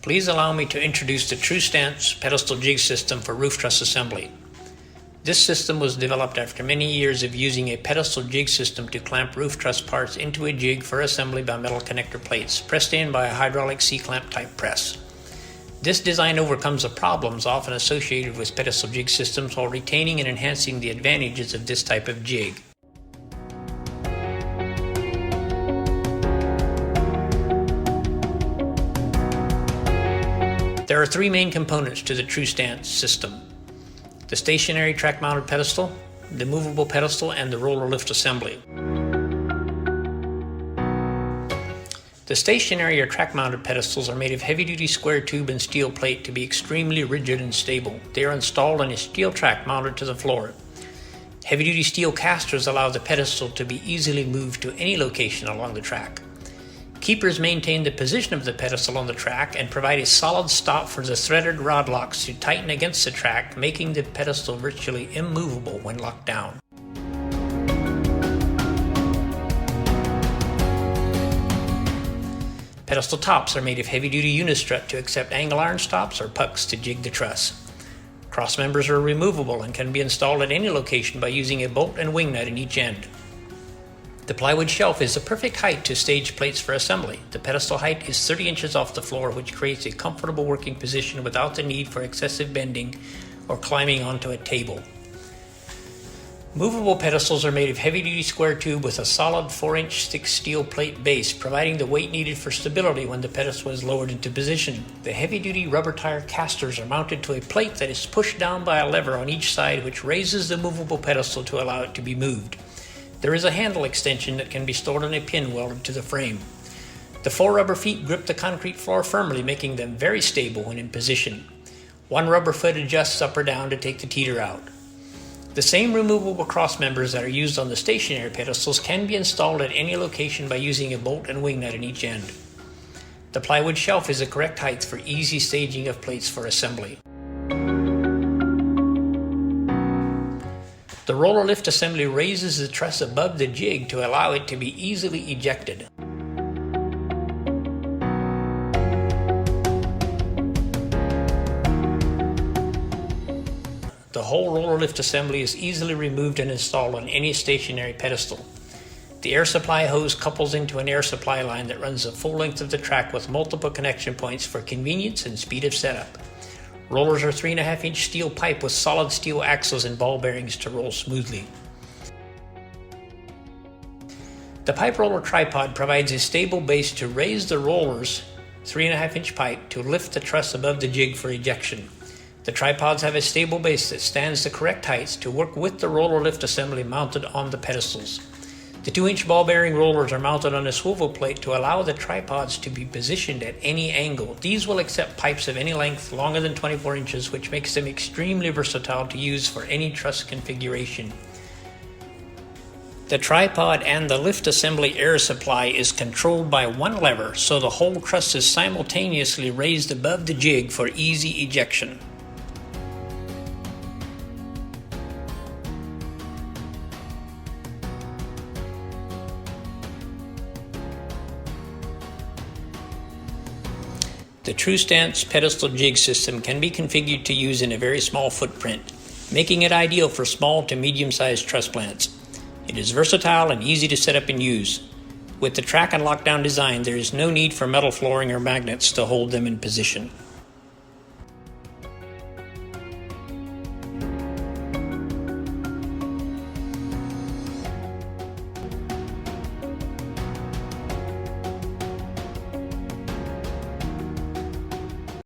Please allow me to introduce the TruStance pedestal jig system for roof truss assembly. This system was developed after many years of using a pedestal jig system to clamp roof truss parts into a jig for assembly by metal connector plates, pressed in by a hydraulic C-clamp type press. This design overcomes the problems often associated with pedestal jig systems while retaining and enhancing the advantages of this type of jig. There are three main components to the TruStance system: the stationary track-mounted pedestal, the movable pedestal, and the roller lift assembly. The stationary or track-mounted pedestals are made of heavy-duty square tube and steel plate to be extremely rigid and stable. They are installed on a steel track mounted to the floor. Heavy-duty steel casters allow the pedestal to be easily moved to any location along the track. Keepers maintain the position of the pedestal on the track and provide a solid stop for the threaded rod locks to tighten against the track, making the pedestal virtually immovable when locked down. Pedestal tops are made of heavy-duty unistrut to accept angle iron stops or pucks to jig the truss. Cross members are removable and can be installed at any location by using a bolt and wing nut in each end. The plywood shelf is the perfect height to stage plates for assembly. The pedestal height is 30 inches off the floor, which creates a comfortable working position without the need for excessive bending or climbing onto a table. Movable pedestals are made of heavy-duty square tube with a solid 4-inch thick steel plate base, providing the weight needed for stability when the pedestal is lowered into position. The heavy-duty rubber tire casters are mounted to a plate that is pushed down by a lever on each side, which raises the movable pedestal to allow it to be moved. There is a handle extension that can be stored on a pin welded to the frame. The 4 rubber feet grip the concrete floor firmly, making them very stable when in position. 1 rubber foot adjusts up or down to take the teeter out. The same removable cross members that are used on the stationary pedestals can be installed at any location by using a bolt and wing nut in each end. The plywood shelf is the correct height for easy staging of plates for assembly. The roller lift assembly raises the truss above the jig to allow it to be easily ejected. The whole roller lift assembly is easily removed and installed on any stationary pedestal. The air supply hose couples into an air supply line that runs the full length of the track with multiple connection points for convenience and speed of setup. Rollers are 3.5-inch steel pipe with solid steel axles and ball bearings to roll smoothly. The pipe roller tripod provides a stable base to raise the roller's 3.5-inch pipe to lift the truss above the jig for ejection. The tripods have a stable base that stands the correct heights to work with the roller lift assembly mounted on the pedestals. The 2-inch ball bearing rollers are mounted on a swivel plate to allow the tripods to be positioned at any angle. These will accept pipes of any length longer than 24 inches, which makes them extremely versatile to use for any truss configuration. The tripod and the lift assembly air supply is controlled by one lever, so the whole truss is simultaneously raised above the jig for easy ejection. The TruStance pedestal jig system can be configured to use in a very small footprint, making it ideal for small to medium-sized truss plants. It is versatile and easy to set up and use. With the track and lockdown design, there is no need for metal flooring or magnets to hold them in position.